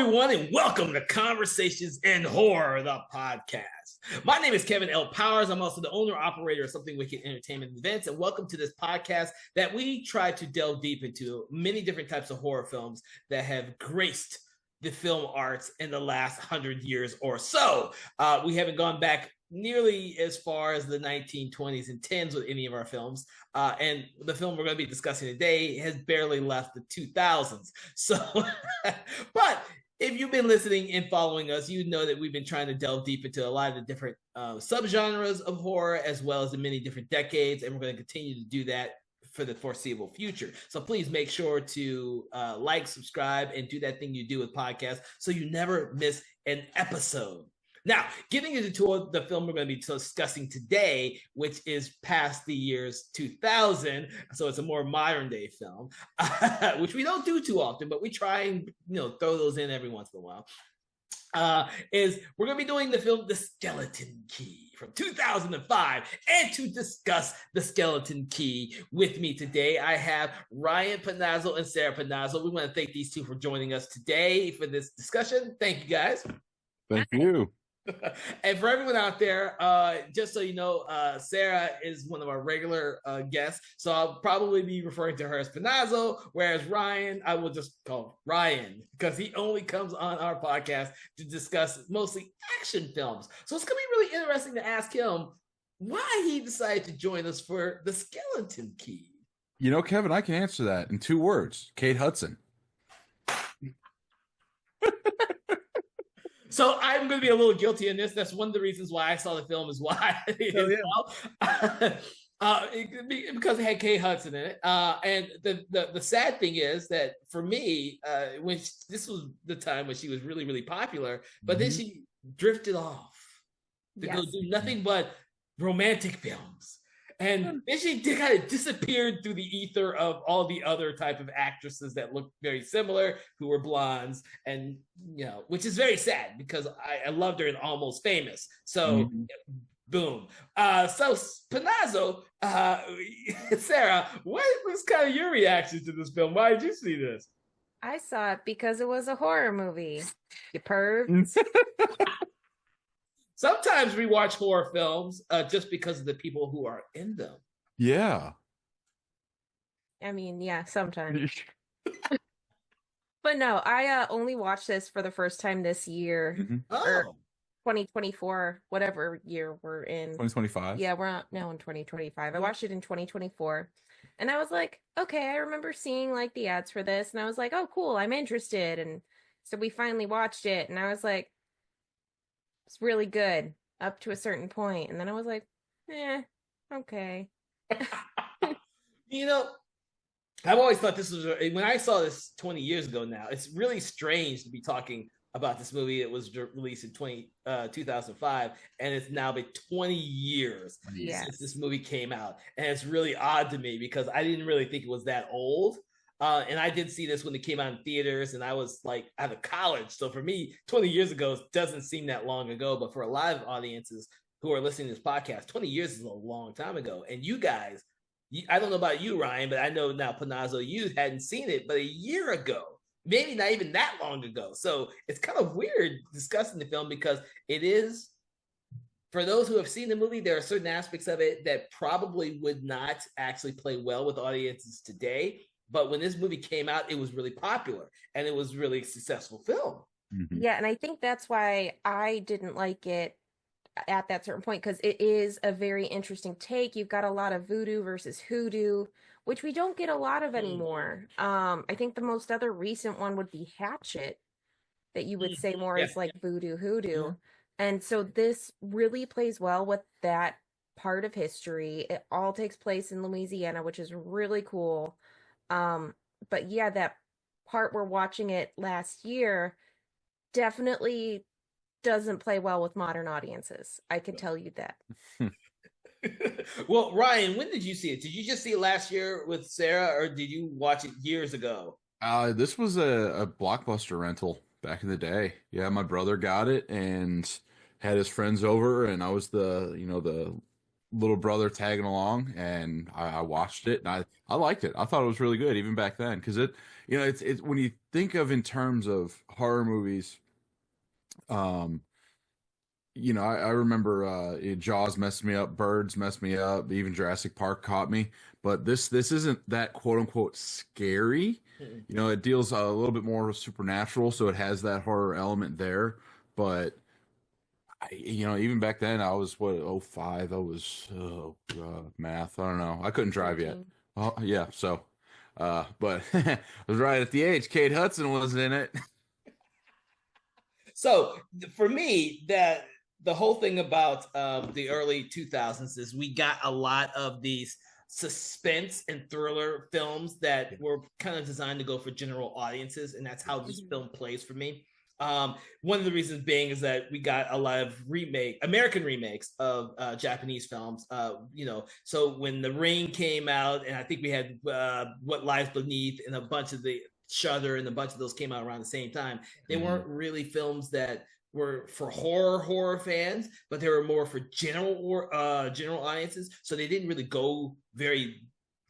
everyone, and welcome to Conversations in Horror, the podcast. My name is Kevin L. Powers. I'm also the owner-operator of Something Wicked Entertainment Events, and welcome to this podcast that we try to delve deep into many different types of horror films that have graced the film arts in the last 100 years or so. We haven't gone back nearly as far as the 1920s and 10s with any of our films. And the film we're going to be discussing today has barely left the 2000s. So, but if you've been listening and following us, you know that we've been trying to delve deep into a lot of the different subgenres of horror, as well as the many different decades. And we're going to continue to do that for the foreseeable future. So please make sure to like, subscribe, and do that thing you do with podcasts so you never miss an episode. Now, getting into the film we're going to be discussing today, which is past the years 2000, so it's a more modern day film, which we don't do too often, but we try and throw those in every once in a while. Is we're going to be doing the film The Skeleton Key from 2005. And to discuss The Skeleton Key with me today, I have Ryan Panazzo and Sarah Panazzo. We want to thank these two for joining us today for this discussion. Thank you, guys. Thank you. And for everyone out there, just so you know, Sarah is one of our regular guests, so I'll probably be referring to her as Panazzo, whereas Ryan, I will just call Ryan, because he only comes on our podcast to discuss mostly action films. So it's going to be really interesting to ask him why he decided to join us for The Skeleton Key. You know, Kevin, I can answer that in 2 words. Kate Hudson. So I'm going to be a little guilty in this. That's one of the reasons why I saw the film is why. Because it had Kate Hudson in it. And the sad thing is that for me, this was the time when she was really, really popular, but then she drifted off to go do nothing but romantic films. And then she kind of disappeared through the ether of all the other type of actresses that looked very similar, who were blondes, and which is very sad because I loved her in Almost Famous. So, boom. So Panazzo, Sarah, what was kind of your reaction to this film? Why did you see this? I saw it because it was a horror movie. You pervs. Sometimes we watch horror films just because of the people who are in them. Yeah. I mean, yeah, sometimes. But no, I only watched this for the first time this year. Or 2024, whatever year we're in. 2025? Yeah, we're now in 2025. I watched it in 2024. And I was like, okay, I remember seeing like the ads for this. And I was like, oh, cool, I'm interested. And so we finally watched it. And I was like, it's really good up to a certain point, and then I was like, okay. I've always thought this was, when I saw this 20 years ago now, it's really strange to be talking about this movie that was released in 2005, and it's now been 20 years since this movie came out. And it's really odd to me because I didn't really think it was that old. And I did see this when it came out in theaters, and I was like out of college. So for me, 20 years ago doesn't seem that long ago. But for a lot of audiences who are listening to this podcast, 20 years is a long time ago. And you guys, I don't know about you, Ryan, but I know now, Panazzo, you hadn't seen it but a year ago, maybe not even that long ago. So it's kind of weird discussing the film because it is, for those who have seen the movie, there are certain aspects of it that probably would not actually play well with audiences today. But when this movie came out, it was really popular and it was really a successful film. Yeah, and I think that's why I didn't like it at that certain point, because it is a very interesting take. You've got a lot of voodoo versus hoodoo, which we don't get a lot of anymore. I think the most other recent one would be Hatchet, that you would say more is like voodoo hoodoo. And so this really plays well with that part of history. It all takes place in Louisiana, which is really cool. But yeah, that part we're watching it last year definitely doesn't play well with modern audiences. I can tell you that. Well, Ryan, when did you see it? Did you just see it last year with Sarah, or did you watch it years ago? This was a Blockbuster rental back in the day. Yeah, my brother got it and had his friends over, and I was the little brother tagging along, and I watched it. And I liked it. I thought it was really good even back then because it's when you think of in terms of horror movies, um, I remember Jaws messed me up, Birds messed me up, even Jurassic Park caught me. But this isn't that quote unquote scary. Mm-mm. It deals a little bit more supernatural, so it has that horror element there. But even back then, I was what, oh 05. I was math. I don't know. I couldn't drive yet. 13. Oh yeah, so but I was right at the age. Kate Hudson was in it. So for me, that the whole thing about the early 2000s is we got a lot of these suspense and thriller films that were kind of designed to go for general audiences, and that's how this film plays for me. One of the reasons being is that we got a lot of American remakes of Japanese films. So when The Ring came out, and I think we had What Lies Beneath, and a bunch of the Shudder, and a bunch of those came out around the same time. They weren't really films that were for horror fans, but they were more for general audiences. So they didn't really go very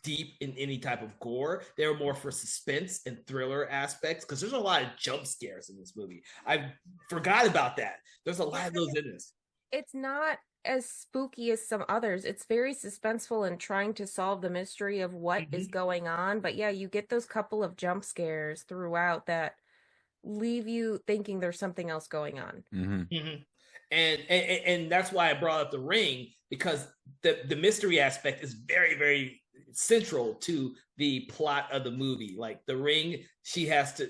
deep in any type of gore. They were more for suspense and thriller aspects because there's a lot of jump scares in this movie. I forgot about that. There's a lot of those in this. It's not as spooky as some others. It's very suspenseful and trying to solve the mystery of what is going on. But yeah, you get those couple of jump scares throughout that leave you thinking there's something else going on. And that's why I brought up The Ring, because the mystery aspect is very, very central to the plot of the movie. Like The Ring, she has to,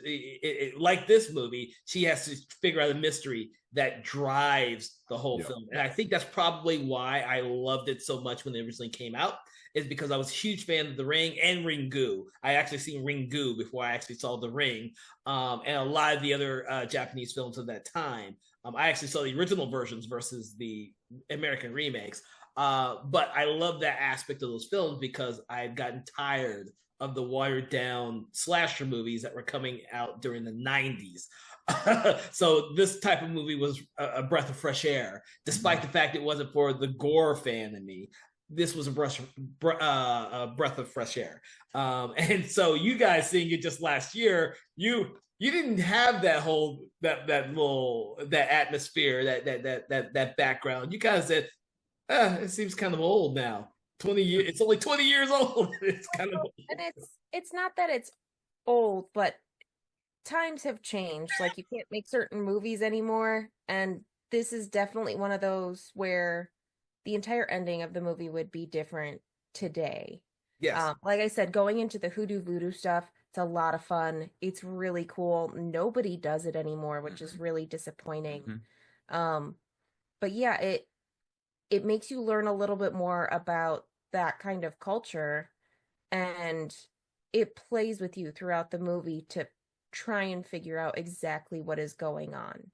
like this movie, she has to figure out a mystery that drives the whole film. And I think that's probably why I loved it so much when it originally came out, is because I was a huge fan of The Ring and Ringu. I actually seen Ringu before I actually saw The Ring, and a lot of the other Japanese films of that time. I actually saw the original versions versus the American remakes. But I love that aspect of those films because I had gotten tired of the watered down slasher movies that were coming out during the 90s. So this type of movie was a breath of fresh air, despite the fact it wasn't for the gore fan in me. This was a breath of fresh air. And so you guys seeing it just last year, you didn't have that whole that atmosphere, that background. You guys said, it seems kind of old now. 20 years. It's only 20 years old. It's kind of old. And it's not that it's old, but times have changed. Like you can't make certain movies anymore, and this is definitely one of those where the entire ending of the movie would be different today. Yes. Like I said, going into the hoodoo voodoo stuff, it's a lot of fun. It's really cool. Nobody does it anymore, which is really disappointing. But yeah, it makes you learn a little bit more about that kind of culture, and it plays with you throughout the movie to try and figure out exactly what is going on.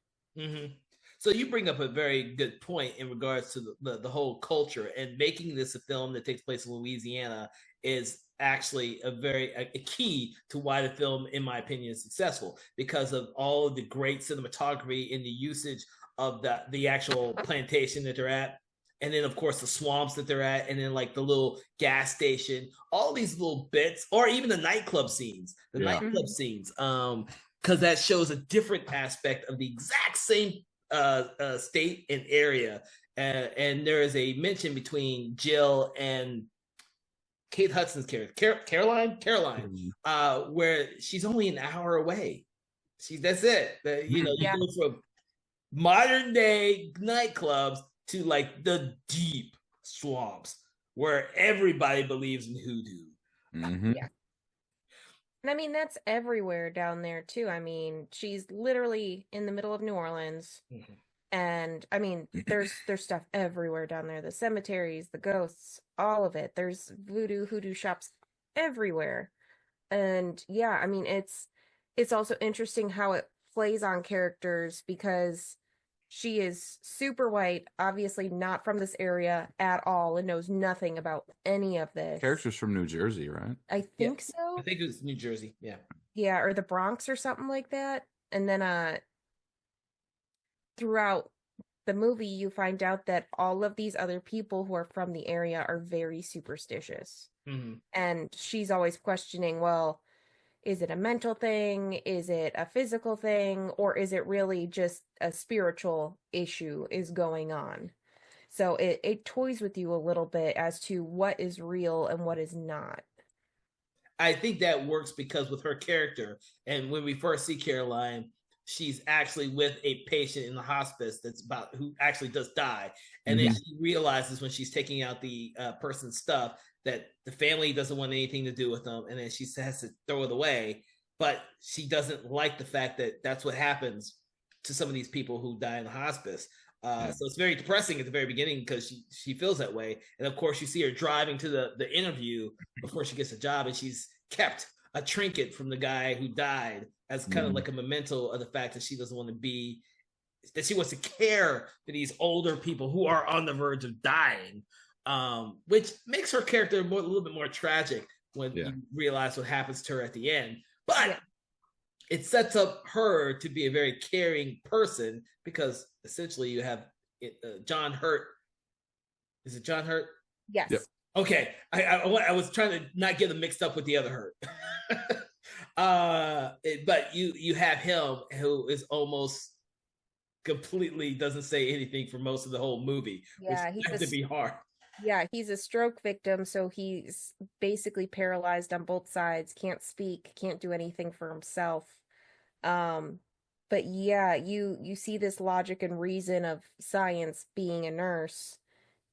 So you bring up a very good point in regards to the whole culture, and making this a film that takes place in Louisiana is actually a key to why the film, in my opinion, is successful, because of all of the great cinematography and the usage of the actual plantation that they're at. And then, of course, the swamps that they're at, and then like the little gas station, all these little bits, or even the nightclub scenes, because that shows a different aspect of the exact same state and area. And there is a mention between Jill and Kate Hudson's character, Caroline, where she's only an hour away. That's it. You go from modern day nightclubs to like the deep swamps where everybody believes in hoodoo. Yeah. And I mean, that's everywhere down there too. I mean, she's literally in the middle of New Orleans. And I mean, there's stuff everywhere down there. The cemeteries, the ghosts, all of it. There's hoodoo shops everywhere. And yeah, I mean, it's also interesting how it plays on characters, because she is super white, obviously not from this area at all, and knows nothing about any of this. Characters from New Jersey, right? I think so. I think it was New Jersey. Yeah. Yeah, or the Bronx or something like that. And then throughout the movie, you find out that all of these other people who are from the area are very superstitious. Mhm. And she's always questioning, well, is it a mental thing? Is it a physical thing? Or is it really just a spiritual issue is going on? So it toys with you a little bit as to what is real and what is not. I think that works because with her character, and when we first see Caroline, she's actually with a patient in the hospice that's about who actually does die, and then Mhm. she realizes when she's taking out the person's stuff that the family doesn't want anything to do with them, and then she has to throw it away. But she doesn't like the fact that that's what happens to some of these people who die in the hospice. Yeah. So it's very depressing at the very beginning because she feels that way, and of course you see her driving to the interview before she gets a job, and she's kept a trinket from the guy who died as kind of Mhm. like a memento of the fact that she doesn't want to be that she wants to care for these older people who are on the verge of dying, which makes her character a little bit more tragic when Yeah. you realize what happens to her at the end. But Yeah. it sets up her to be a very caring person because essentially you have John Hurt. Is it John Hurt? Yes. Yep. Okay, I was trying to not get them mixed up with the other Hurt. But you have him who is almost completely doesn't say anything for most of the whole movie, Yeah, which has to be hard. Yeah, he's a stroke victim, so he's basically paralyzed on both sides, can't speak, can't do anything for himself. Um, but yeah, you see this logic and reason of science being a nurse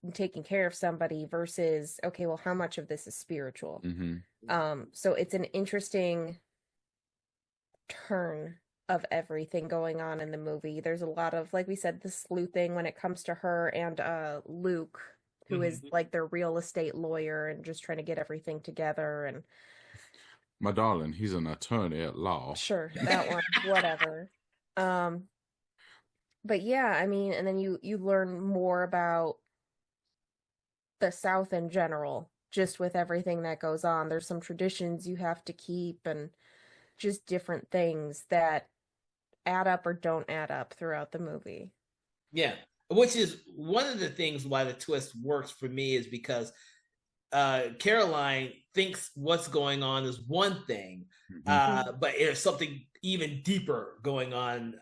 and taking care of somebody versus, okay, well, how much of this is spiritual? Mm-hmm. So it's an interesting turn of everything going on in the movie. There's a lot of, like we said, the sleuthing when it comes to her and Luke, who is Mhm. like their real estate lawyer and just trying to get everything together. And My darling, he's an attorney at law. sure, that one, whatever. Um, but yeah, I mean, and then you learn more about the South in general, just with everything that goes on. There's some traditions you have to keep and just different things that add up or don't add up throughout the movie. Yeah, which is one of the things why the twist works for me is because Caroline thinks what's going on is one thing, Mm-hmm. but there's something even deeper going on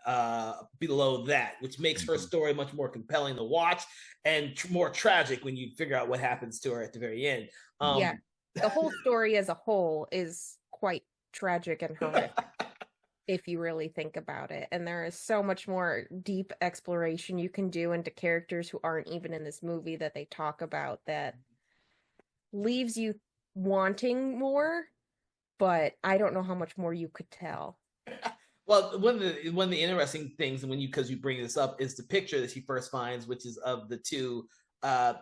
below that, which makes her Mm-hmm. story much more compelling to watch and more tragic when you figure out what happens to her at the very end. Yeah, the whole story as a whole is quite tragic and horrific if you really think about it. And there is so much more deep exploration you can do into characters who aren't even in this movie that they talk about that leaves you wanting more, but I don't know how much more you could tell. Well, one of the interesting things when you because you bring this up is the picture that she first finds, which is of the two. I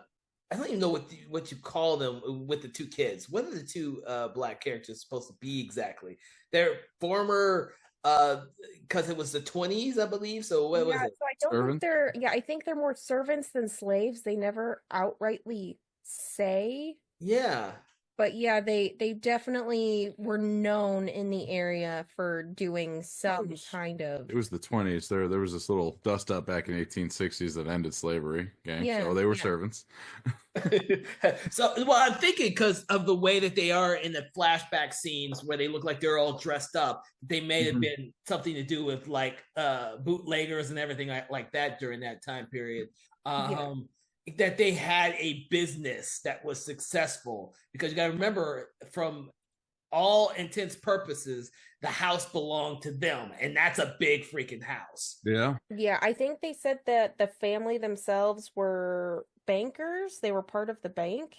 don't even know what you call them with the two kids. What are the two black characters supposed to be exactly? They're former because it was the 20s, I believe. So what was Yeah, it? so I don't know if Servants? they're, yeah, I think they're more servants than slaves. They never outrightly say. Yeah. But yeah, they definitely were known in the area for doing some kind of, It was the 20s. There was this little dust up back in the 1860s that ended slavery. Okay, yeah, so they were yeah, servants. So, well, I'm thinking because of the way that they are in the flashback scenes where they look like they're all dressed up, they may have Mhm. been something to do with like bootleggers and everything like that during that time period. yeah, That they had a business that was successful because you got to remember, from all intents purposes, the house belonged to them, and that's a big freaking house. Yeah, yeah. I think they said that the family themselves were bankers. They were part of the bank.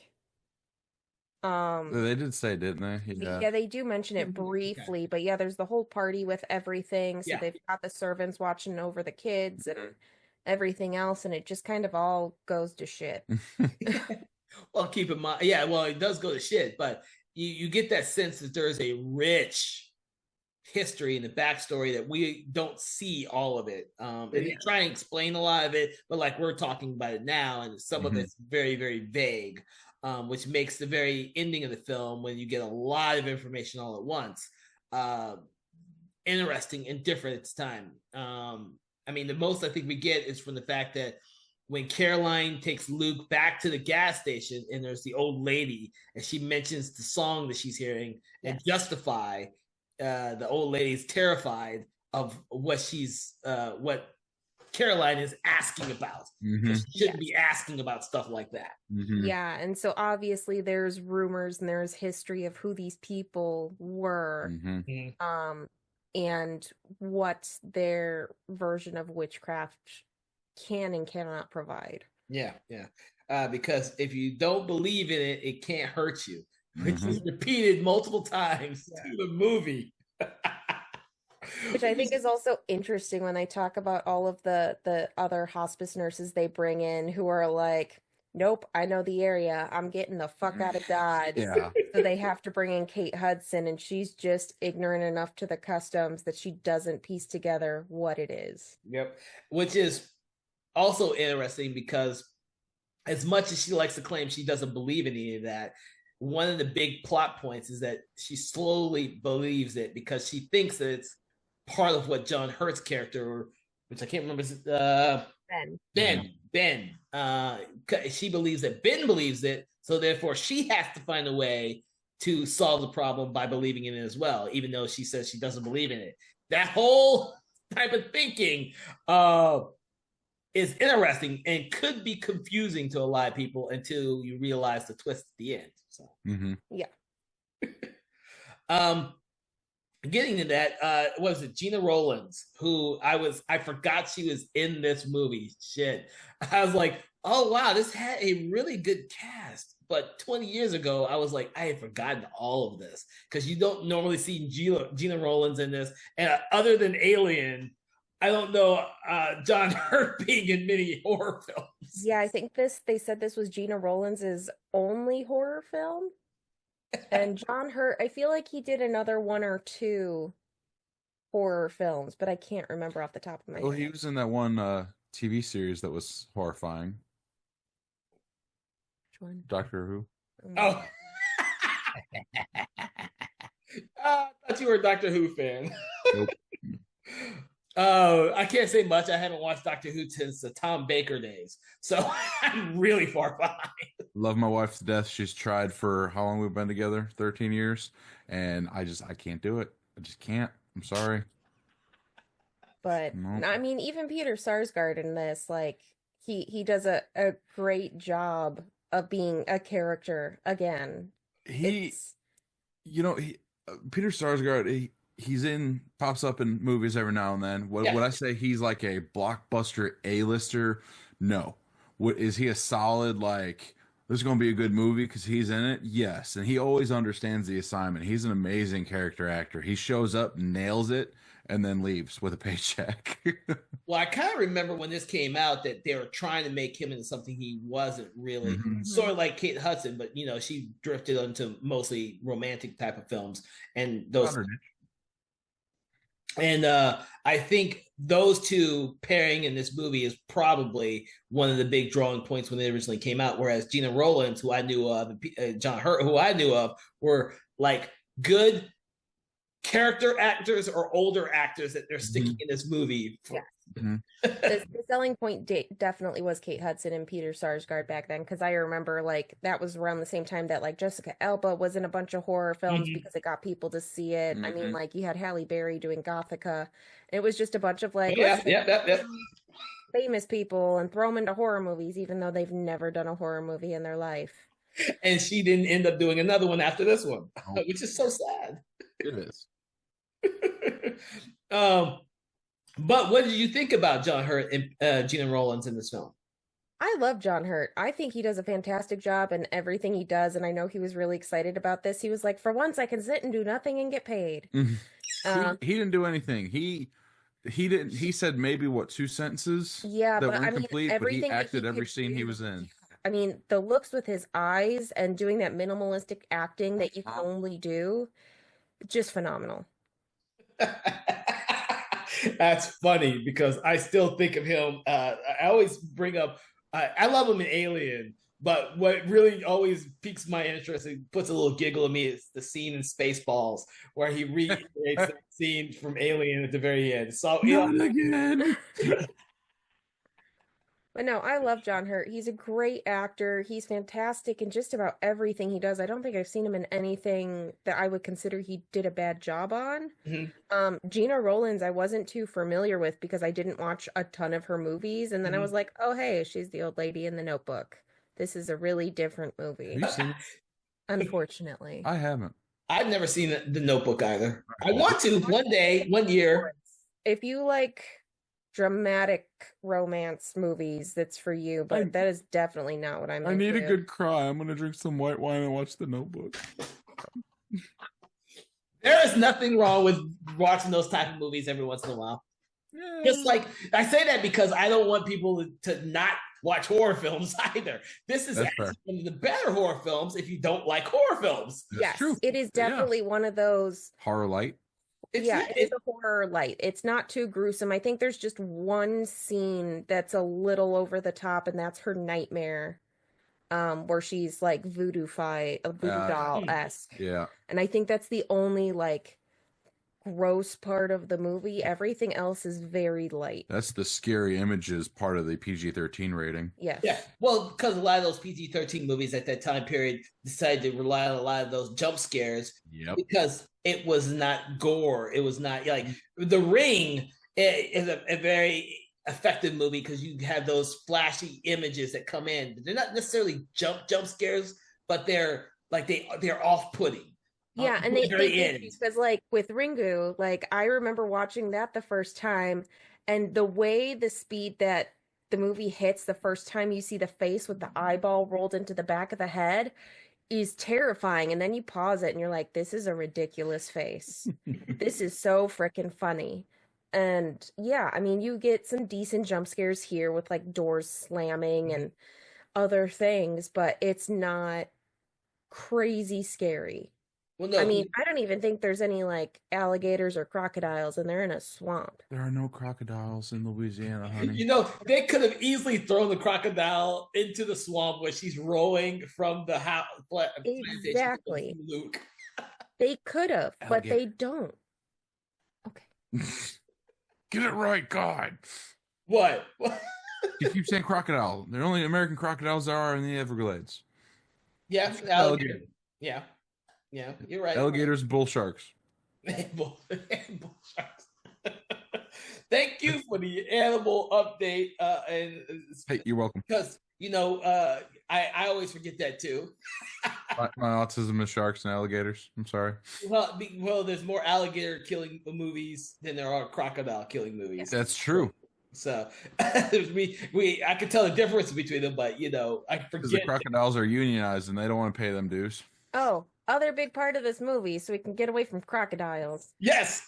they did say, didn't they? Yeah. Yeah, they do mention it Okay. briefly, but yeah, there's the whole party with everything. So Yeah. they've got the servants watching over the kids and everything else, and it just kind of all goes to shit. Well, keep in mind, yeah, well, it does go to shit, but you get that sense that there's a rich history and the backstory that we don't see all of it. And they try and explain a lot of it, but like we're talking about it now, and some of Mhm. it's very, very vague, which makes the very ending of the film, when you get a lot of information all at once, uh, interesting and different at its time. I mean, the most I think we get is from the fact that when Caroline takes Luke back to the gas station and there's the old lady and she mentions the song that she's hearing and Justify, the old lady's terrified of what Caroline is asking about. She shouldn't be asking about stuff like that. Yeah, and so obviously there's rumors and there's history of who these people were, and what their version of witchcraft can and cannot provide. Yeah. Because if you don't believe in it, it can't hurt you, which is repeated multiple times through the movie. Which I think is also interesting when they talk about all of the other hospice nurses they bring in who are like, nope, I know the area. I'm getting the fuck out of Dodge. Yeah. So they have to bring in Kate Hudson, and she's just ignorant enough to the customs that she doesn't piece together what it is. Yep. Which is also interesting because as much as she likes to claim she doesn't believe in any of that, one of the big plot points is that she slowly believes it because she thinks that it's part of what John Hurt's character, which I can't remember, Ben. She believes that Ben believes it, so therefore she has to find a way to solve the problem by believing in it as well, even though she says she doesn't believe in it. That whole type of thinking is interesting and could be confusing to a lot of people until you realize the twist at the end. So, yeah. Getting to that, was it Gina Rollins, who I forgot she was in this movie. Shit. I was like, oh wow, this had a really good cast. But 20 years ago, I was like, I had forgotten all of this because you don't normally see Gina Rollins in this. And other than Alien, I don't know John Hurt being in many horror films. Yeah, I think they said this was Gina Rollins' only horror film. And John Hurt, I feel like he did another one or two horror films, but I can't remember off the top of my head. Well, he was in that one TV series that was horrifying. Which one? Doctor Who. Oh. I thought you were a Doctor Who fan. Nope. I can't say much. I haven't watched Doctor Who since the Tom Baker days, so I'm really far behind. Love my wife to death. She's tried for how long we've been together? 13 years, and I can't do it. I just can't. I'm sorry. But I mean, even Peter Sarsgaard in this, like he does a great job of being a character again. Peter Sarsgaard. Pops up in movies every now and then. Would I say he's like a blockbuster A-lister? No. Is he a solid, like, this is going to be a good movie because he's in it? Yes. And he always understands the assignment. He's an amazing character actor. He shows up, nails it, and then leaves with a paycheck. Well, I kind of remember when this came out that they were trying to make him into something he wasn't really. Sort of like Kate Hudson, but, she drifted into mostly romantic type of films. And those... And I think those two pairing in this movie is probably one of the big drawing points when they originally came out. Whereas Gina Rollins, who I knew of, and John Hurt, who I knew of, were like good character actors or older actors that they're sticking in this movie for. The selling point definitely was Kate Hudson and Peter Sarsgaard back then, because I remember like that was around the same time that like Jessica Alba was in a bunch of horror films because it got people to see it. I mean, like you had Halle Berry doing Gothica. It was just a bunch of like famous people and throw them into horror movies, even though they've never done a horror movie in their life. And she didn't end up doing another one after this one, which is so sad. It is. But what did you think about John Hurt and Gina Rollins in this film? I love John Hurt. I think he does a fantastic job in everything he does, and I know he was really excited about this. He was like, "For once, I can sit and do nothing and get paid." He didn't do anything. He didn't. He said maybe 2 sentences. Yeah, that but weren't I mean, complete. everything but he acted that he every could scene do. he was in. I mean, the looks with his eyes and doing that minimalistic acting that you can only do, just phenomenal. That's funny because I still think of him. I always bring up, I love him in Alien, But what really always piques my interest and puts a little giggle in me is the scene in Spaceballs where he recreates that scene from Alien at the very end. So Not again. But no, I love John Hurt. He's a great actor. He's fantastic in just about everything he does. I don't think I've seen him in anything that I would consider he did a bad job on. Gina Rowlands, I wasn't too familiar with because I didn't watch a ton of her movies. And then I was like, oh, hey, she's the old lady in The Notebook. This is a really different movie. Have you seen it? Unfortunately. I haven't. I've never seen the Notebook either. I want to one day, one year. If you like dramatic romance movies, that's for you, but that is definitely not what I'm I need a into. good cry. I'm gonna drink some white wine and watch The Notebook. There is nothing wrong with watching those type of movies every once in a while. Just like I say that because I don't want people to not watch horror films either. This is actually one of the better horror films if you don't like horror films. Yes, it is definitely one of those horror light. It's a horror light. It's not too gruesome. I think there's just one scene that's a little over the top, and that's her nightmare, where she's like voodoo doll-esque. Yeah. And I think that's the only like gross part of the movie. Everything else is very light. That's the scary images part of the PG-13 rating. Yes. Yeah. Well, because a lot of those PG-13 movies at that time period decided to rely on a lot of those jump scares. Yep. Because it was not gore. It was not like The Ring is a very effective movie because you have those flashy images that come in. They're not necessarily jump scares, but they're off-putting. Yeah, and they because like with Ringu, like I remember watching that the first time, and the way the speed that the movie hits the first time you see the face with the eyeball rolled into the back of the head is terrifying. And then you pause it and you're like, this is a ridiculous face. This is so freaking funny. And yeah, I mean, you get some decent jump scares here with like doors slamming and other things, but it's not crazy scary. Well, no, I mean, I don't even think there's any like alligators or crocodiles, and they're in a swamp. There are no crocodiles in Louisiana, honey. You know, they could have easily thrown the crocodile into the swamp where she's rowing from the house. Exactly. Luke. They could have, but they don't. Okay. Get it right, God. What? You keep saying crocodile. The only American crocodiles there are in the Everglades. Yeah, alligator. Yeah. Yeah, you're right. Alligators and bull sharks. bull sharks. Thank you for the animal update. And hey, you're welcome. Because I always forget that too. my autism is sharks and alligators. I'm sorry. Well, there's more alligator killing movies than there are crocodile killing movies. That's true. So I can tell the difference between them, but I forget. Because the crocodiles are unionized and they don't want to pay them dues. Oh. Other big part of this movie, so we can get away from crocodiles. Yes!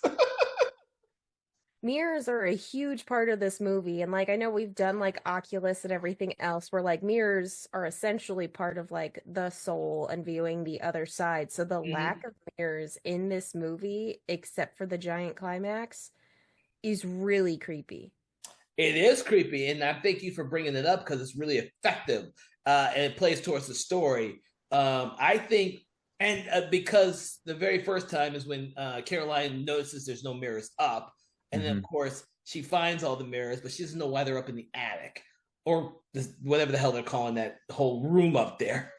Mirrors are a huge part of this movie, and like I know we've done like Oculus and everything else where like mirrors are essentially part of like the soul and viewing the other side. So the lack of mirrors in this movie, except for the giant climax, is really creepy. It is creepy, and I thank you for bringing it up because it's really effective and it plays towards the story. I think. And because the very first time is when Caroline notices there's no mirrors up. And then, of course, she finds all the mirrors, but she doesn't know why they're up in the attic or whatever the hell they're calling that whole room up there.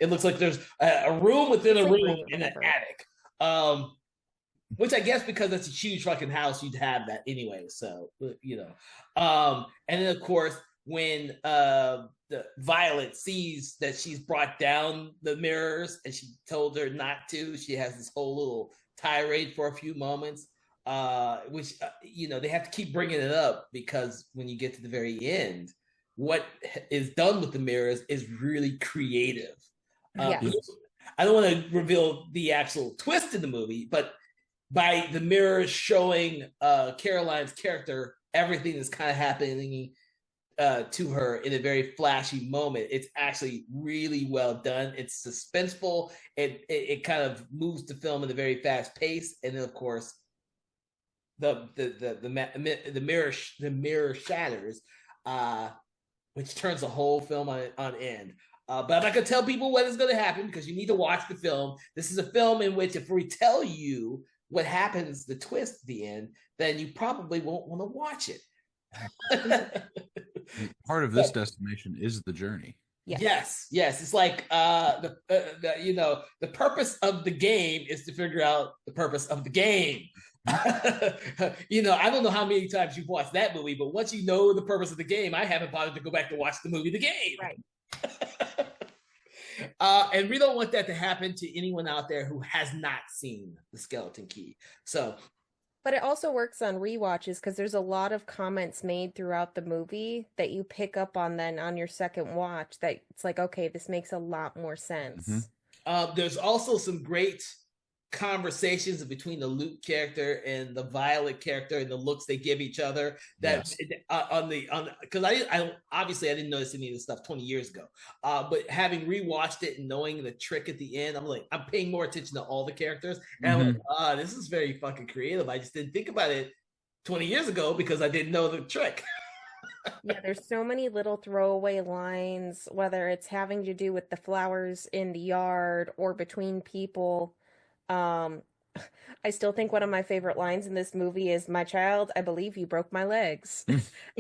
It looks like there's a room within a room in an attic. Which I guess because it's a huge fucking house, you'd have that anyway. So, and then, of course, when the Violet sees that she's brought down the mirrors and she told her not to, she has this whole little tirade for a few moments, which they have to keep bringing it up because when you get to the very end, what is done with the mirrors is really creative. Yes. I don't want to reveal the actual twist in the movie, but by the mirrors showing Caroline's character, everything that's kind of happening to her in a very flashy moment. It's actually really well done. It's suspenseful. It kind of moves the film at a very fast pace, and then of course, the mirror shatters, which turns the whole film on end. But I'm not going to tell people what is going to happen because you need to watch the film. This is a film in which if we tell you what happens, the twist at the end, then you probably won't want to watch it. Part of this destination is the journey. Yes. It's like the purpose of the game is to figure out the purpose of the game. I don't know how many times you've watched that movie, but once you know the purpose of the game, I haven't bothered to go back to watch the movie The Game. Right. And we don't want that to happen to anyone out there who has not seen The Skeleton Key. But it also works on rewatches because there's a lot of comments made throughout the movie that you pick up on then on your second watch that it's like, okay, this makes a lot more sense. There's also some great conversations between the Luke character and the Violet character and the looks they give each other that because I obviously I didn't notice any of this stuff 20 years ago, but having rewatched it and knowing the trick at the end, I'm paying more attention to all the characters and I'm like, this is very fucking creative. I just didn't think about it 20 years ago because I didn't know the trick. Yeah, there's so many little throwaway lines, whether it's having to do with the flowers in the yard or between people. I still think one of my favorite lines in this movie is, "My child, I believe you broke my legs."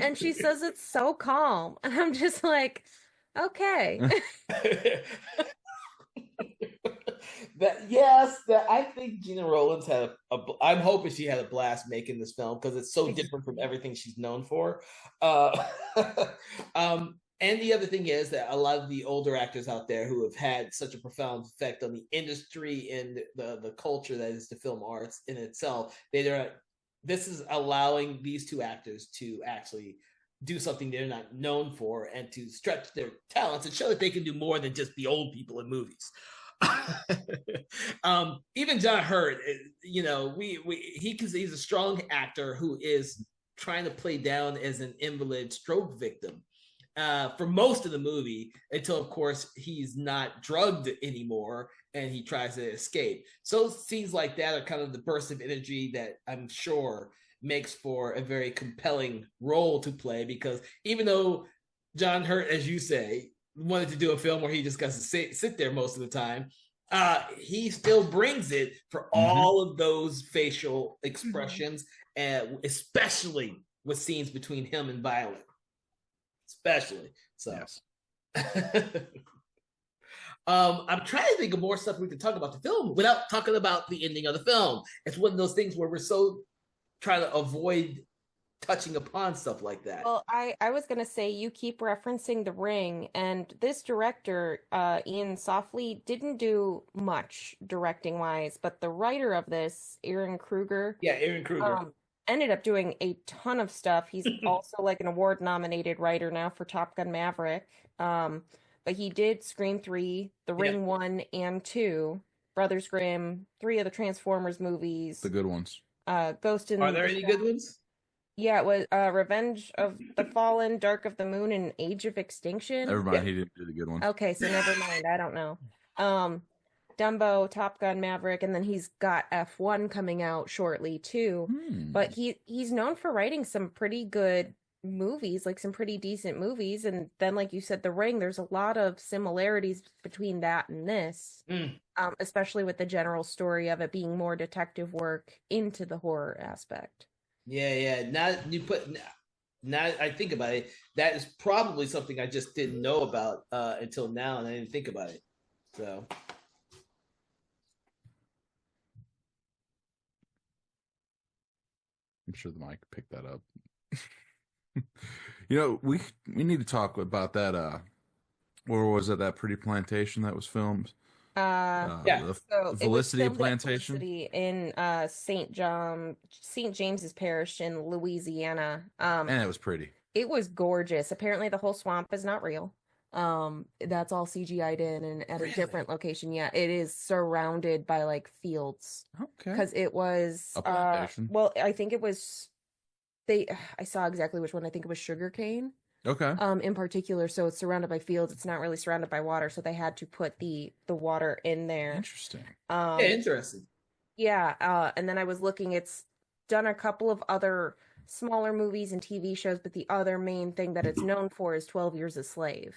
And she says it's so calm. And I'm just like, okay. I think Gina Rowlands had I'm hoping she had a blast making this film because it's so different from everything she's known for. And the other thing is that a lot of the older actors out there who have had such a profound effect on the industry and the culture that is the film arts in itself, this is allowing these two actors to actually do something they're not known for and to stretch their talents and show that they can do more than just be old people in movies. Even John Hurt, he's a strong actor who is trying to play down as an invalid stroke victim for most of the movie until, of course, he's not drugged anymore and he tries to escape. So scenes like that are kind of the burst of energy that I'm sure makes for a very compelling role to play, because even though John Hurt, as you say, wanted to do a film where he just got to sit there most of the time, he still brings it for all of those facial expressions, and especially with scenes between him and Violet. Especially. So yes. I'm trying to think of more stuff we can talk about the film without talking about the ending of the film. It's one of those things where we're so trying to avoid touching upon stuff like that. Well, I was going to say, you keep referencing The Ring, and this director, Ian Softley, didn't do much directing-wise, but the writer of this, Aaron Kruger... Yeah, Aaron Kruger. Ended up doing a ton of stuff. He's also like an award-nominated writer now for Top Gun Maverick. But he did Scream 3, The Ring 1 and 2, Brothers Grimm, 3 of the Transformers movies. The good ones. Ghost in Are there any good ones? Yeah, it was Revenge of the Fallen, Dark of the Moon, and Age of Extinction. Never mind, he didn't do the good ones. Okay, so never mind. I don't know. Dumbo, Top Gun Maverick, and then he's got F1 coming out shortly too. But he's known for writing some pretty good movies, like some pretty decent movies. And then, like you said, The Ring, there's a lot of similarities between that and this, especially with the general story of it being more detective work into the horror aspect. Yeah. Now I think about it, that is probably something I just didn't know about until now, and I didn't think about it. So. I'm sure the mic picked that up. We need to talk about that. Or was it that Pretty Plantation that was filmed? The Felicity Plantation in St. James's Parish in Louisiana. And it was pretty. It was gorgeous. Apparently, the whole swamp is not real. That's all CGI'd in and at a different location. Yeah, it is surrounded by like fields. Okay. Because it was I think it was I saw exactly which one. I think it was sugarcane. Okay. In particular, so it's surrounded by fields. It's not really surrounded by water, so they had to put the water in there. Interesting. Interesting. Yeah, and then I was looking, it's done a couple of other smaller movies and TV shows, but the other main thing that it's known for is 12 Years a Slave.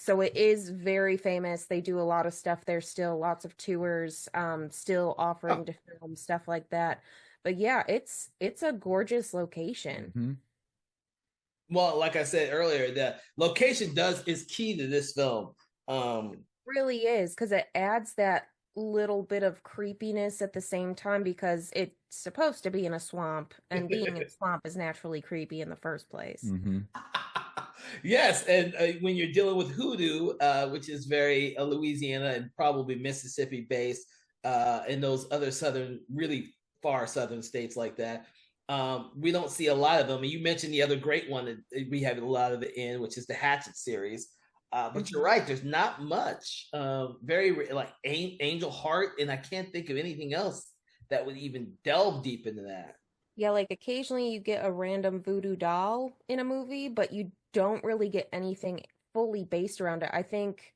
So it is very famous. They do a lot of stuff there still, lots of tours, still Oh, offering to film stuff like that. But yeah, it's a gorgeous location. Hmm. well, like I said earlier, the location does is key to this film. Um, Really is because it adds that little bit of creepiness at the same time because it's supposed to be in a swamp, and being in a swamp is naturally creepy in the first place. Hmm. yes, and when you're dealing with hoodoo, which is very Louisiana and probably Mississippi based, and those other southern, really far southern states like that, we don't see a lot of them. And you mentioned the other great one that we have a lot of it in, which is the Hatchet series. But you're Mhm. right. There's not much. Like Angel Heart, and I can't think of anything else that would even delve deep into that. Yeah, like occasionally you get a random voodoo doll in a movie, but you don't really get anything fully based around it. I think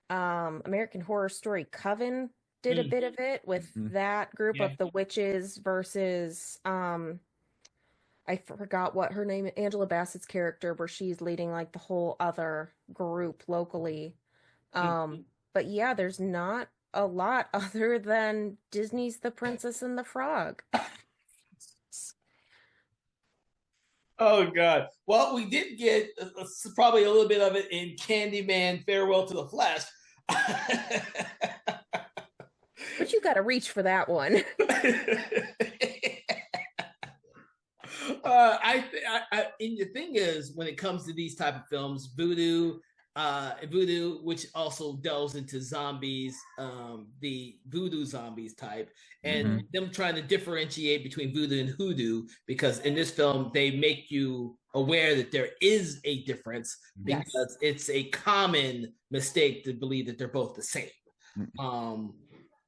American Horror Story Coven did a bit Mm, of it with Hmm. that group yeah. of the witches versus I forgot what her name, Angela Bassett's character, where she's leading like the whole other group locally. Mm. But yeah, there's not a lot other than Disney's The Princess and the Frog. Oh God. Well, we did get probably a little bit of it in Candyman: Farewell to the Flesh. But you got to reach for that one. And the thing is, when it comes to these type of films, voodoo, which also delves into zombies, the voodoo zombies type, and Hmm. them trying to differentiate between voodoo and hoodoo, because in this film they make you aware that there is a difference Yes. because it's a common mistake to believe that they're both the same. Um,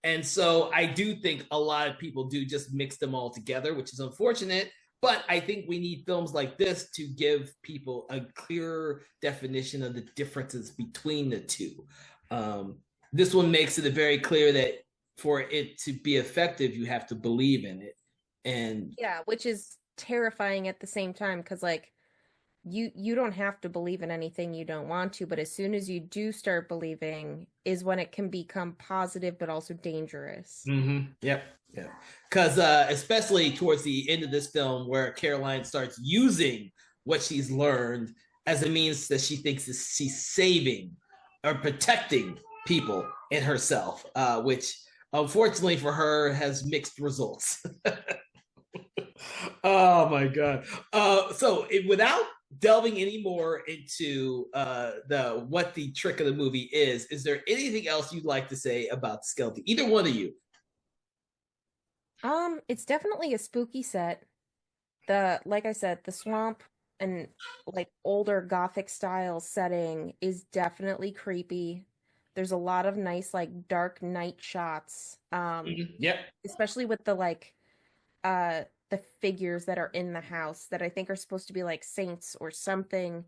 and so I do think a lot of people do just mix them all together, which is unfortunate. But I think we need films like this to give people a clearer definition of the differences between the two. Um, this one makes it very clear that for it to be effective, you have to believe in it. And Yeah, which is terrifying at the same time because like you don't have to believe in anything you don't want to, but as soon as you do start believing is when it can become positive but also dangerous. yep, yeah, because especially towards the end of this film, where Caroline starts using what she's learned as a means that she thinks is she's saving or protecting people and herself, which unfortunately for her has mixed results. Oh my god! Without delving any more into the what the trick of the movie is there anything else you'd like to say about Skeleton? Either one of you. It's definitely a spooky set. The like I said, the swamp and like older gothic style setting is definitely creepy. There's a lot of nice like dark night shots. Yep. Especially with the like the figures that are in the house that I think are supposed to be like saints or something.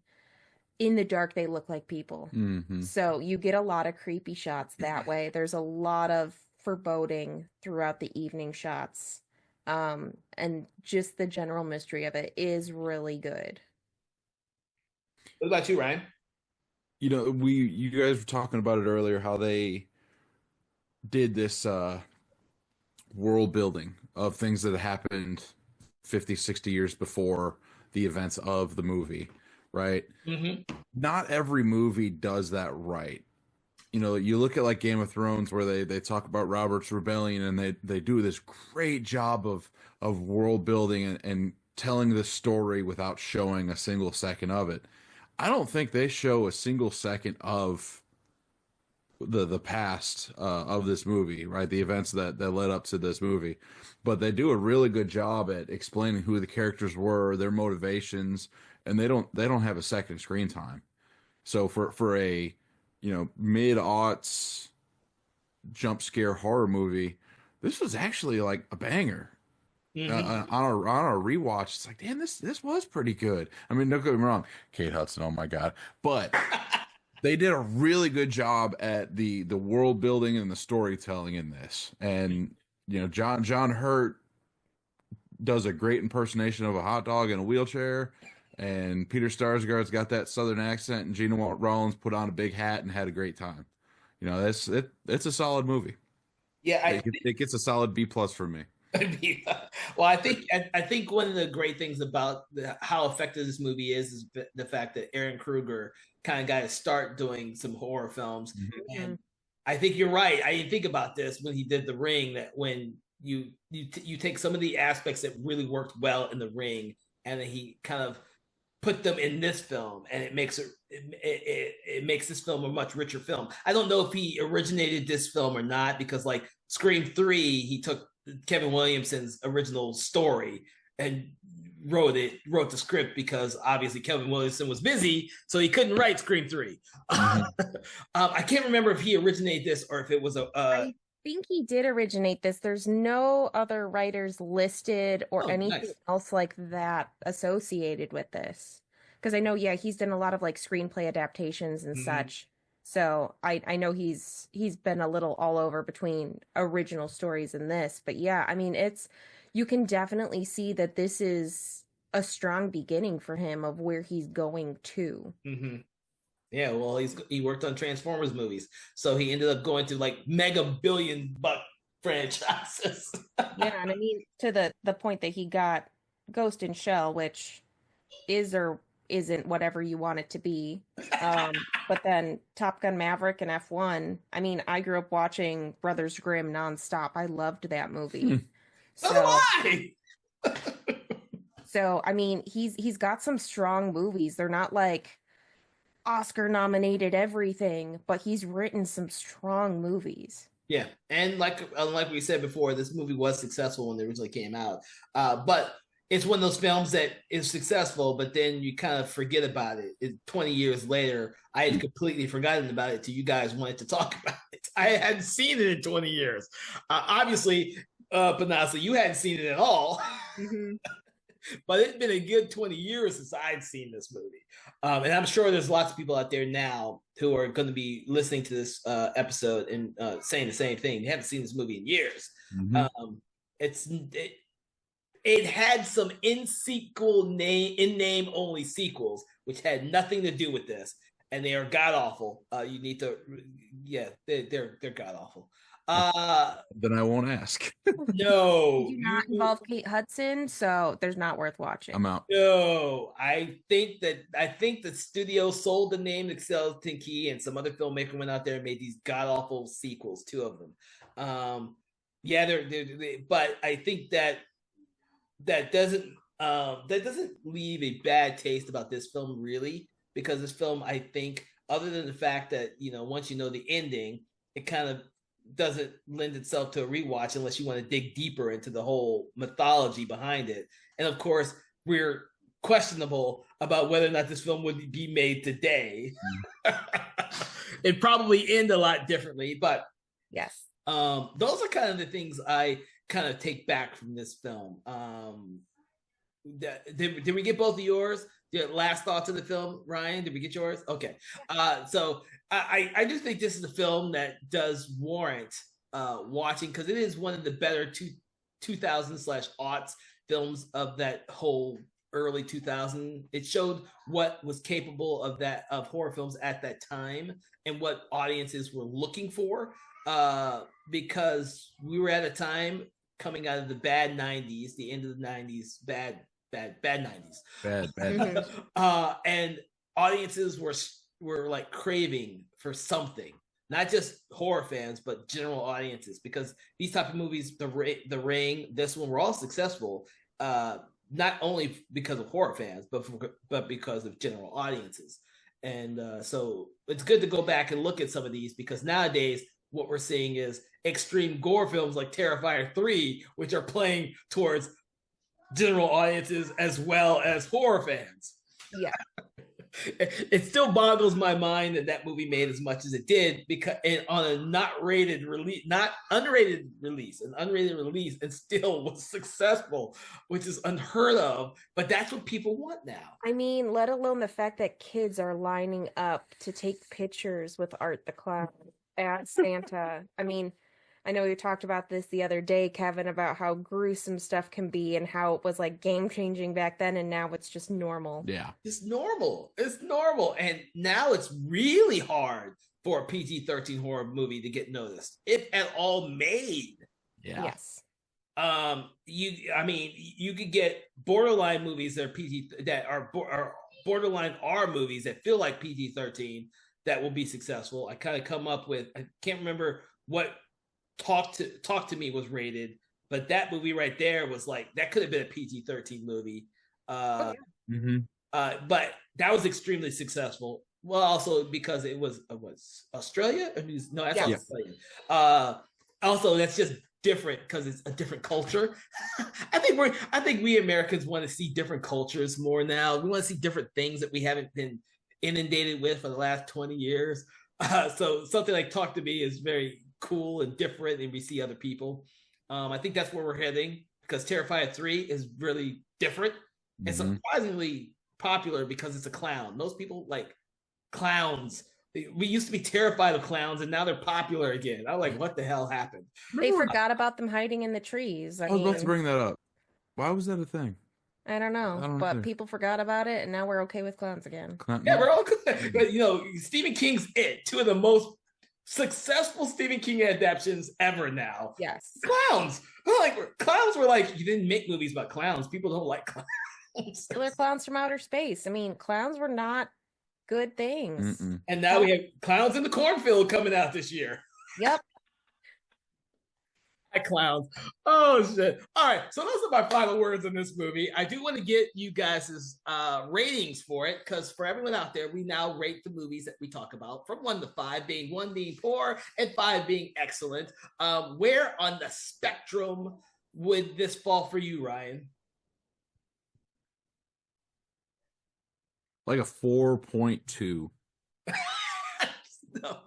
In the dark they look like people. Hmm. So you get a lot of creepy shots that way. There's a lot of foreboding throughout the evening shots. And just the general mystery of it is really good. What about you, Ryan? You guys were talking about it earlier, how they did this world building of things that happened 50, 60 years before the events of the movie, right? Mm-hmm. Not every movie does that right. You look at like Game of Thrones, where they talk about Robert's Rebellion, and they do this great job of world building and telling the story without showing a single second of it. I don't think they show a single second of the past of this movie, right? The events that led up to this movie, but they do a really good job at explaining who the characters were, their motivations, and they don't have a second screen time. So for a mid aughts jump scare horror movie, this was actually like a banger. Mm-hmm. On a rewatch, it's like, damn, this was pretty good. I mean, don't get me wrong, Kate Hudson, oh my god, but they did a really good job at the world building and the storytelling in this. And John Hurt does a great impersonation of a hot dog in a wheelchair. and Peter Sarsgaard's got that Southern accent, and Gina Rollins put on a big hat and had a great time. You know, it's a solid movie. Yeah, It gets a solid B plus from me. well, I think one of the great things about how effective this movie is the fact that Aaron Kruger kind of got to start doing some horror films, and I think you're right. I didn't think about this when he did The Ring. That when you take some of the aspects that really worked well in The Ring, and then he kind of put them in this film, and it makes it makes this film a much richer film. I don't know if he originated this film or not, because like Scream 3, he took Kevin Williamson's original story and wrote the script, because obviously Kevin Williamson was busy, so he couldn't write Scream 3. I can't remember if he originated this or if it was I think he did originate this. There's no other writers listed or anything nice. else like that associated with this. Because I know, yeah, he's done a lot of like screenplay adaptations and such. So I know he's been a little all over between original stories and this. But yeah, I mean, you can definitely see that this is a strong beginning for him of where he's going to. Yeah, well, he worked on Transformers movies, so he ended up going to like mega billion-buck franchises. Yeah, and I mean, to the point that he got Ghost in Shell, which is or isn't whatever you want it to be. But then Top Gun Maverick and F1. I mean, I grew up watching Brothers Grimm nonstop. I loved that movie. So, so I mean, he's got some strong movies. They're not like Oscar nominated everything, but he's written some strong movies. Yeah, and like we said before, this movie was successful when it originally came out. But it's one of those films that is successful, but then you kind of forget about it. 20 years later, I had completely forgotten about it till you guys wanted to talk about it. I hadn't seen it in 20 years. Obviously, Panasa, you hadn't seen it at all. But it's been a good 20 years since I'd seen this movie. And I'm sure there's lots of people out there now who are going to be listening to this episode and saying the same thing. They haven't seen this movie in years. It had some in name only sequels, which had nothing to do with this, and they are god awful. You need to, yeah, they're god awful. Then I won't ask. No, do not involve Kate Hudson, so there's not worth watching. I'm out. No, I think the studio sold the name to Skeleton Key, and some other filmmaker went out there and made these god awful sequels, 2 of them. Yeah, they're but I think that doesn't leave a bad taste about this film, really, because this film, I think, other than the fact that, you know, once you know the ending, it kind of doesn't lend itself to a rewatch unless you want to dig deeper into the whole mythology behind it. And of course, we're questionable about whether or not this film would be made today. It'd probably end a lot differently, but yes, those are kind of the things I kind of take back from this film. Did we get both of yours? Your last thoughts of the film, Ryan? Did we get yours? Okay. So I do think this is a film that does warrant watching, because it is one of the better 2000s/aughts films of that whole early 2000. It showed what was capable of horror films at that time and what audiences were looking for, because we were at a time coming out of the bad 90s, the end of the 90s, bad 90s. Bad. And audiences were like craving for something, not just horror fans, but general audiences, because these type of movies, The Ring, this one, were all successful, not only because of horror fans, but because of general audiences. And so it's good to go back and look at some of these, because nowadays what we're seeing is extreme gore films like Terrifier 3, which are playing towards general audiences as well as horror fans. Yeah. It still boggles my mind that movie made as much as it did, because on a not unrated release, and still was successful, which is unheard of. But that's what people want now. I mean, let alone the fact that kids are lining up to take pictures with Art the Clown as Santa. I mean, I know we talked about this the other day, Kevin, about how gruesome stuff can be and how it was like game changing back then, and now it's just normal. Yeah. It's normal. It's normal. And now it's really hard for a PG-13 horror movie to get noticed, if at all made. Yeah. Yes. You could get borderline movies that are PG, that are borderline R movies that feel like PG-13 that will be successful. I kind of come up with, I can't remember what Talk to Me was rated, but that movie right there was like, that could have been a PG-13 movie. But that was extremely successful. Well, also because it was Australia. No, that's Australia. Also, that's just different because it's a different culture. I think we Americans want to see different cultures more now. We want to see different things that we haven't been inundated with for the last 20 years. So something like Talk to Me is very cool and different, and we see other people. I think that's where we're heading, because Terrifier 3 is really different and surprisingly popular because it's a clown. Most people like clowns. We used to be terrified of clowns, and now they're popular again. I'm like, what the hell happened? They forgot about them hiding in the trees. I was about to bring that up. Why was that a thing? I don't know, but people forgot about it, and now we're okay with clowns again. Yeah, we're all good. But, Stephen King's It, two of the most successful Stephen King adaptations ever now. Yes. Clowns. Clowns were like, you didn't make movies about clowns. People don't like clowns. They're clowns from outer space. I mean, clowns were not good things. And now we have Clowns in the Cornfield coming out this year. Yep. Clowns. Oh shit. All right, so those are my final words on this movie. I do want to get you guys' ratings for it, because for everyone out there, we now rate the movies that we talk about from 1 to 5, being 1 being poor and 5 being excellent. Where on the spectrum would this fall for you, Ryan? Like a 4.2. No,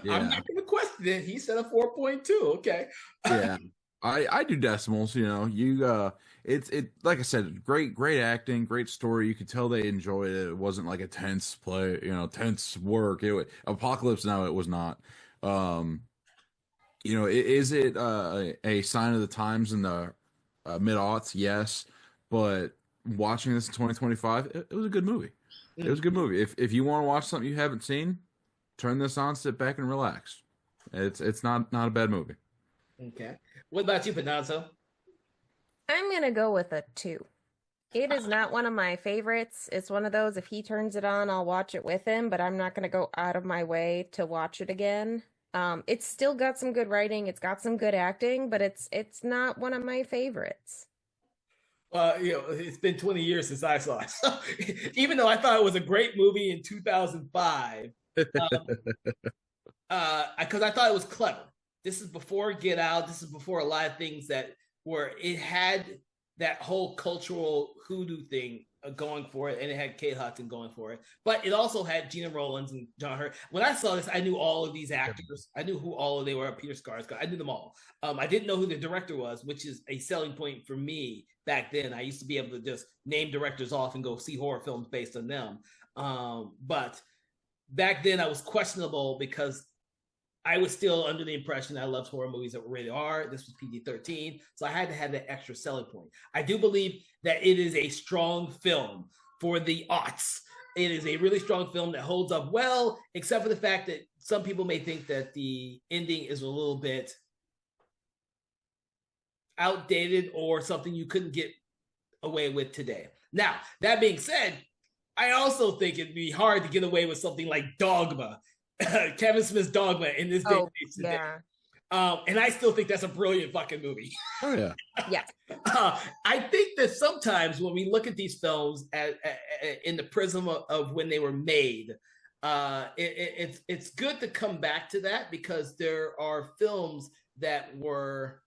I'm not going to question it. He said a 4.2. Okay. Yeah, I do decimals. It's like I said, great acting, great story. You could tell they enjoyed it. It wasn't like a tense play, tense work. Apocalypse Now, it was not. Is it a sign of the times in the mid-aughts? Yes, but watching this in 2025, it was a good movie. It was a good movie. If you want to watch something you haven't seen, turn this on, sit back, and relax. It's not a bad movie. Okay. What about you, Panazzo? I'm going to go with a 2. It is not one of my favorites. It's one of those, if he turns it on, I'll watch it with him, but I'm not going to go out of my way to watch it again. It's still got some good writing. It's got some good acting, but it's not one of my favorites. It's been 20 years since I saw it. So, even though I thought it was a great movie in 2005, because I thought it was clever. This is before Get Out. This is before a lot of things that were, it had that whole cultural hoodoo thing going for it, and it had Kate Hudson going for it. But it also had Gina Rowlands and John Hurt. When I saw this, I knew all of these actors. I knew who all of they were. Peter Skarsgård. I knew them all. I didn't know who the director was, which is a selling point for me back then. I used to be able to just name directors off and go see horror films based on them. But back then I was questionable because I was still under the impression I loved horror movies that were rated R. This was PG-13, so I had to have that extra selling point. I do believe that it is a strong film for the aughts. It is a really strong film that holds up well, except for the fact that some people may think that the ending is a little bit outdated or something you couldn't get away with today. Now, that being said, I also think it'd be hard to get away with something like Dogma, Kevin Smith's Dogma in this day and age today. Yeah. And I still think that's a brilliant fucking movie. Oh yeah. Yeah. I think that sometimes when we look at these films in the prism of when they were made, it's good to come back to that, because there are films that were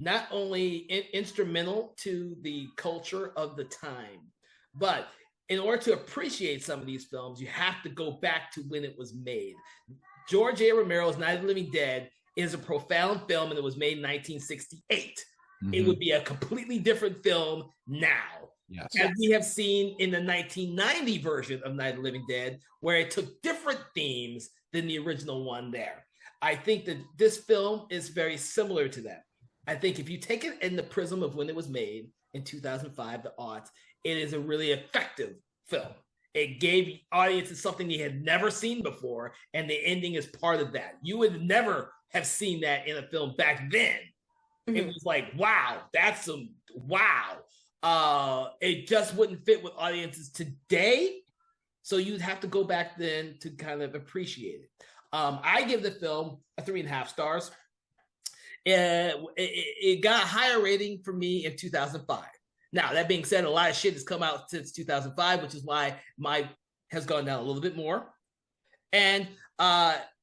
not only instrumental to the culture of the time, but in order to appreciate some of these films, you have to go back to when it was made. George A. Romero's Night of the Living Dead is a profound film, and it was made in 1968. Mm-hmm. It would be a completely different film now. Yes. As we have seen in the 1990 version of Night of the Living Dead, where it took different themes than the original one there. I think that this film is very similar to that. I think if you take it in the prism of when it was made in 2005, the aughts, it is a really effective film. It gave audiences something they had never seen before, and the ending is part of that. You would never have seen that in a film back then. It was like, wow, that's some wow. It just wouldn't fit with audiences today. So you'd have to go back then to kind of appreciate it. I give the film a 3.5 stars. It got a higher rating for me in 2005. Now, that being said, a lot of shit has come out since 2005, which is why my has gone down a little bit more. And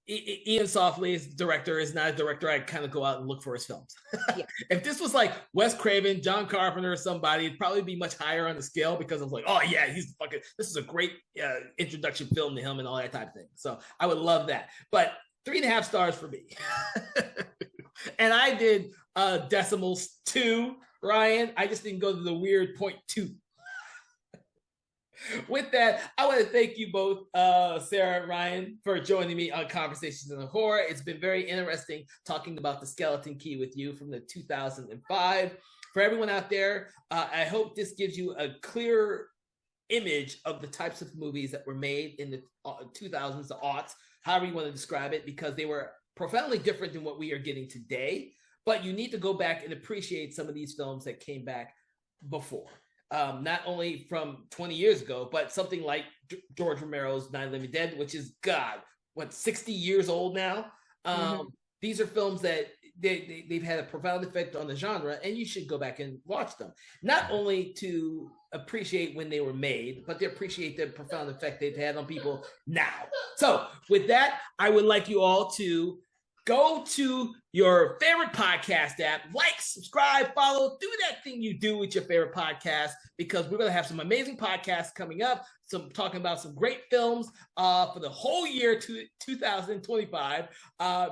Ian Softly, as director, is not a director I kind of go out and look for his films. Yeah. If this was like Wes Craven, John Carpenter, or somebody, it'd probably be much higher on the scale because I was like, oh yeah, this is a great introduction film to him and all that type of thing. So I would love that. But 3.5 stars for me. And I did decimals 2, Ryan. I just didn't go to the weird 0.2. With that, I want to thank you both, Sarah and Ryan, for joining me on Conversations in Horror. It's been very interesting talking about The Skeleton Key with you from the 2005. For everyone out there, I hope this gives you a clear image of the types of movies that were made in the 2000s, the aughts, however you want to describe it, because they were profoundly different than what we are getting today. But you need to go back and appreciate some of these films that came back before. Not only from 20 years ago, but something like George Romero's Night of the Living Dead, which is, 60 years old now. These are films that they've had a profound effect on the genre, and you should go back and watch them. Not only to appreciate when they were made, but to appreciate the profound effect they've had on people now. So with that, I would like you all to go to your favorite podcast app, like, subscribe, follow, do that thing you do with your favorite podcast, because we're going to have some amazing podcasts coming up, talking about some great films for the whole year 2025.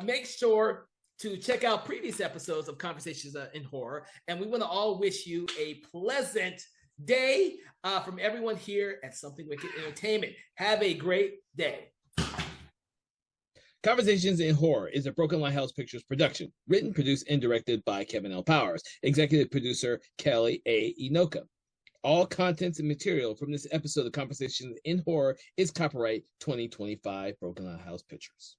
Make sure to check out previous episodes of Conversations in Horror, and we want to all wish you a pleasant day from everyone here at Something Wicked Entertainment. Have a great day. Conversations in Horror is a Broken Lighthouse Pictures production, written, produced, and directed by Kevin L. Powers, executive producer Kelly A. Inoka. All contents and material from this episode of Conversations in Horror is copyright 2025 Broken Lighthouse Pictures.